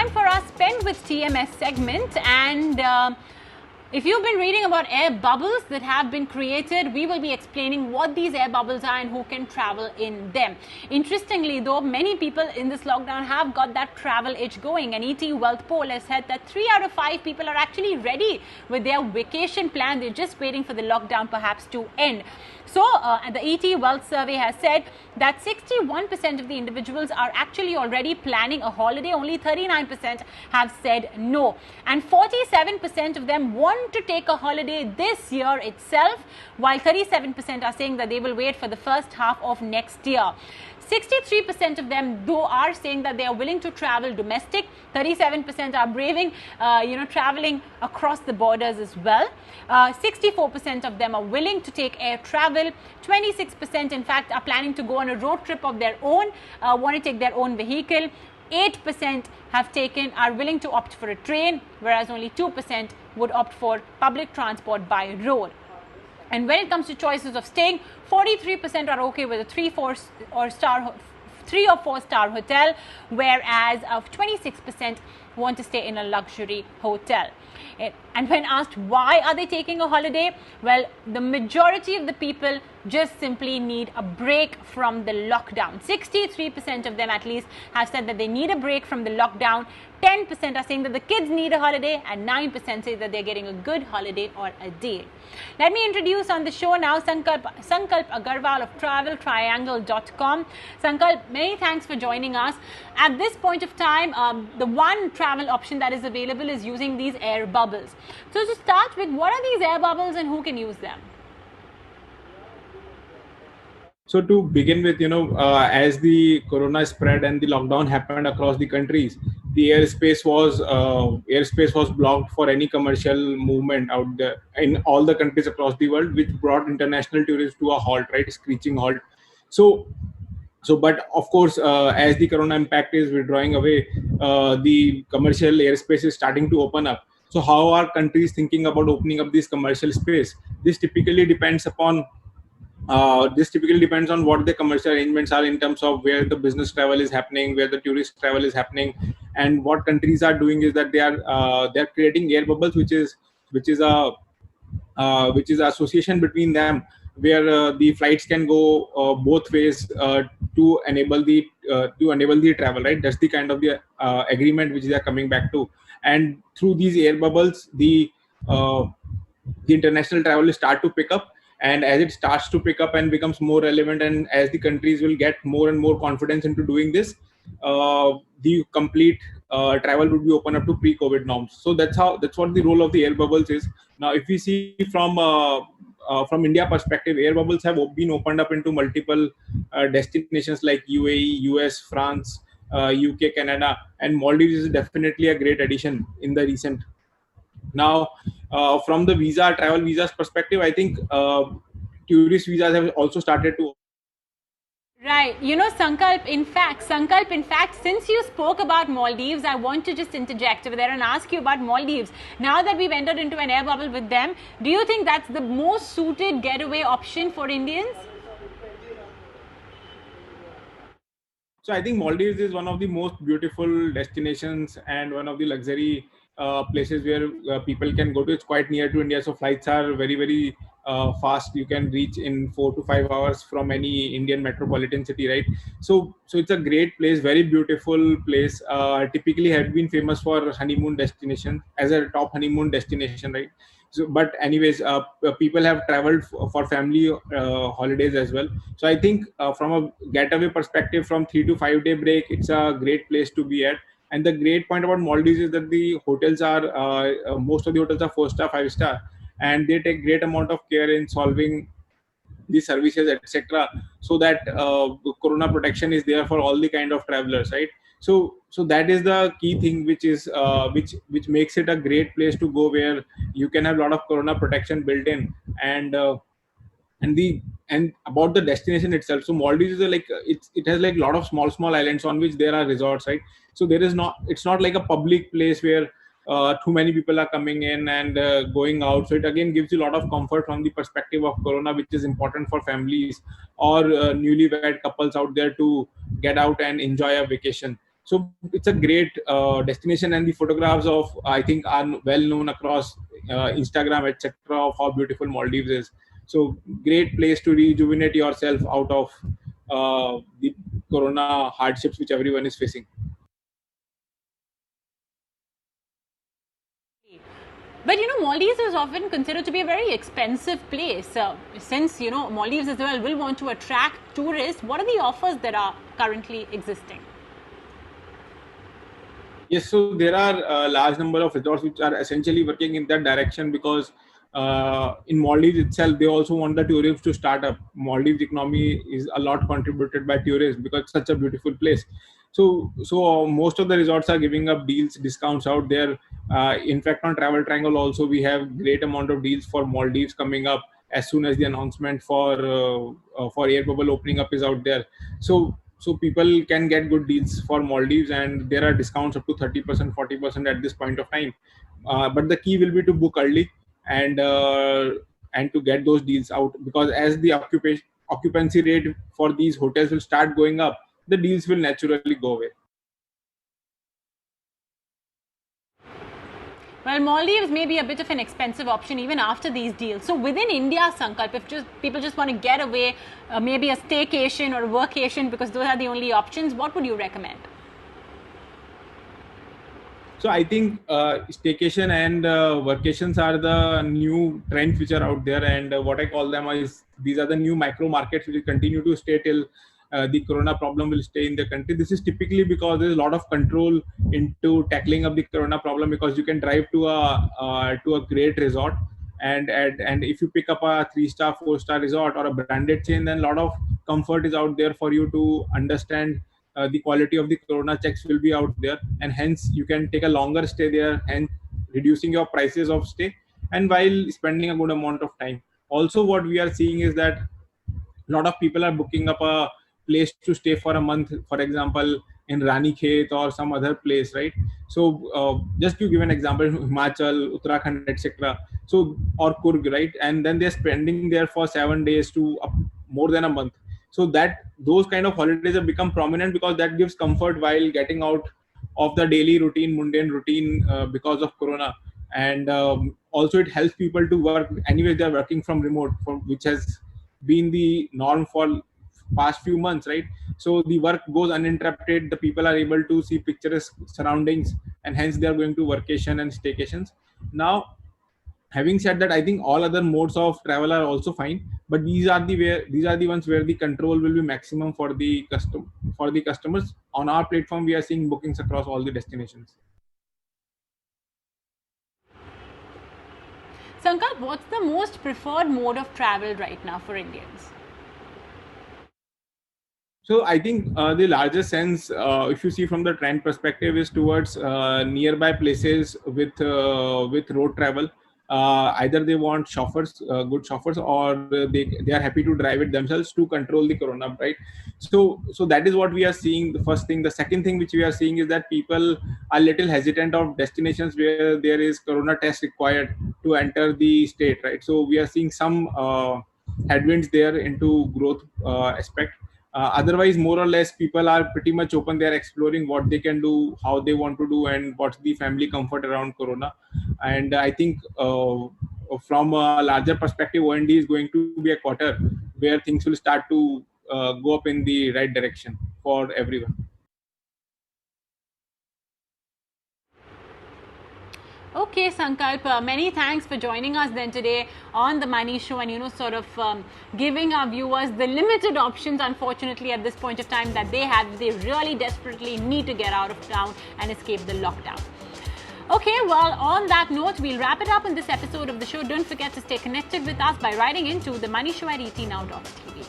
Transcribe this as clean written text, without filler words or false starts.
time for our Spend with TMS segment, and if you've been reading about air bubbles that have been created, we will be explaining what these air bubbles are and who can travel in them. Interestingly though, many people in this lockdown have got that travel itch going. An ET Wealth poll has said that 3 out of 5 people are actually ready with their vacation plan. They're just waiting for the lockdown perhaps to end. So the ET Wealth survey has said that 61% of the individuals are actually already planning a holiday. Only 39% have said no. And 47% of them want to take a holiday this year itself, while 37% are saying that they will wait for the first half of next year. 63% of them though are saying that they are willing to travel domestic. 37% are braving, traveling across the borders as well. 64% of them are willing to take air travel. 26% in fact are planning to go on a road trip of their own, want to take their own vehicle. 8% are willing to opt for a train, whereas only 2% would opt for public transport by road. And when it comes to choices of staying, 43% are okay with a 3 or 4 star hotel, whereas 26% want to stay in a luxury hotel. And when asked why are they taking a holiday, well, the majority of the people just simply need a break from the lockdown. 63% of them at least have said that they need a break from the lockdown. 10% are saying that the kids need a holiday, and 9% say that they're getting a good holiday or a deal. Let me introduce on the show now Sankalp Agarwal of traveltriangle.com. Sankalp, many thanks for joining us. At this point of time, the one travel option that is available is using these air bubbles. So to start with, what are these air bubbles and who can use them? So to begin with, as the corona spread and the lockdown happened across the countries, the airspace was blocked for any commercial movement out there in all the countries across the world, which brought international tourists to a halt, right, screeching halt. But of course, as the corona impact is withdrawing away, the commercial airspace is starting to open up. So how are countries thinking about opening up this commercial space? This typically depends on what the commercial arrangements are in terms of where the business travel is happening, where the tourist travel is happening, and what countries are doing is that they're creating air bubbles, which is a association between them, where the flights can go both ways to enable the travel, right? That's the kind of the agreement which they are coming back to, and through these air bubbles, the international travel will start to pick up. And as it starts to pick up and becomes more relevant, and as the countries will get more and more confidence into doing this, the complete travel would be open up to pre-COVID norms. So that's what the role of the air bubbles is. Now, if we see from India perspective, air bubbles have been opened up into multiple destinations like UAE, US, France, UK, Canada, and Maldives is definitely a great addition in the recent. Now, from the travel visas perspective, I think tourist visas have also started to. Right. Sankalp, in fact, since you spoke about Maldives, I want to just interject over there and ask you about Maldives. Now that we've entered into an air bubble with them, do you think that's the most suited getaway option for Indians? So I think Maldives is one of the most beautiful destinations and one of the luxury places where people can go to. It's quite near to India, so flights are very, very fast. You can reach in 4 to 5 hours from any Indian metropolitan city, right? So it's a great place, very beautiful place. Typically had been famous for honeymoon destination, as a top honeymoon destination, right? So, but anyways, people have traveled for family holidays as well. So I think from a getaway perspective, from 3 to 5 day break, it's a great place to be at. And the great point about Maldives is that the hotels are most of the hotels are 4-star, 5-star, and they take great amount of care in solving the services, etc., so that corona protection is there for all the kind of travelers, right? So that is the key thing, which is which makes it a great place to go, where you can have a lot of corona protection built in. And about the destination itself, so Maldives is it has like a lot of small islands on which there are resorts, right? So it's not like a public place where too many people are coming in and going out. So it again gives you a lot of comfort from the perspective of corona, which is important for families or newlywed couples out there to get out and enjoy a vacation. So it's a great destination, and the photographs of, I think, are well known across Instagram, etc., of how beautiful Maldives is. So great place to rejuvenate yourself out of the corona hardships which everyone is facing. But Maldives is often considered to be a very expensive place. Since Maldives as well will want to attract tourists, what are the offers that are currently existing? Yes, so there are a large number of resorts which are essentially working in that direction, because in Maldives itself, they also want the tourists to start up. Maldives economy is a lot contributed by tourists because it's such a beautiful place. So most of the resorts are giving up deals, discounts out there. In fact, on Travel Triangle also, we have great amount of deals for Maldives coming up as soon as the announcement for air bubble opening up is out there. So people can get good deals for Maldives, and there are discounts up to 30%, 40% at this point of time. But the key will be to book early, and and to get those deals out, because as the occupancy rate for these hotels will start going up, the deals will naturally go away. Well, Maldives may be a bit of an expensive option even after these deals. So within India, Sankalp, if people just want to get away, maybe a staycation or a workation, because those are the only options, what would you recommend? So I think staycation and workations are the new trends which are out there, and what I call them is, these are the new micro markets which will continue to stay till the corona problem will stay in the country. This is typically because there's a lot of control into tackling of the corona problem, because you can drive to a great resort, and if you pick up a 3-star, 4-star resort or a branded chain, then a lot of comfort is out there for you to understand. The quality of the corona checks will be out there, and hence you can take a longer stay there, and reducing your prices of stay, and while spending a good amount of time. Also, what we are seeing is that a lot of people are booking up a place to stay for a month, for example, in Rani Khet or some other place, right? So just to give an example, Himachal, Uttarakhand, etc., so, or Kurg, right? And then they're spending there for 7 days to more than a month. So that those kind of holidays have become prominent, because that gives comfort while getting out of the daily routine, mundane routine, because of corona. And also it helps people to work. Anyway, they're working from remote, which has been the norm for past few months, right? So the work goes uninterrupted, the people are able to see picturesque surroundings, and hence they are going to workation and staycations. Now, having said that, I think all other modes of travel are also fine, but these are the ones where the control will be maximum for the customers. On our platform, we are seeing bookings across all the destinations. Sankalp, what's the most preferred mode of travel right now for Indians? So I think the larger sense, if you see from the trend perspective, is towards nearby places with road travel. Either they want chauffeurs, good chauffeurs, or they are happy to drive it themselves to control the corona, right? So that is what we are seeing. The first thing. The second thing which we are seeing is that people are little hesitant of destinations where there is corona test required to enter the state, right? So we are seeing some headwinds there into growth aspect. Otherwise, more or less, people are pretty much open. They are exploring what they can do, how they want to do, and what's the family comfort around corona. And I think from a larger perspective, OND is going to be a quarter where things will start to go up in the right direction for everyone. Okay, Sankalp, many thanks for joining us then today on the Money Show, and sort of giving our viewers the limited options, unfortunately, at this point of time that they have. They really desperately need to get out of town and escape the lockdown. Okay, well, on that note, we'll wrap it up in this episode of the show. Don't forget to stay connected with us by writing into the Money Show at etnow.tv.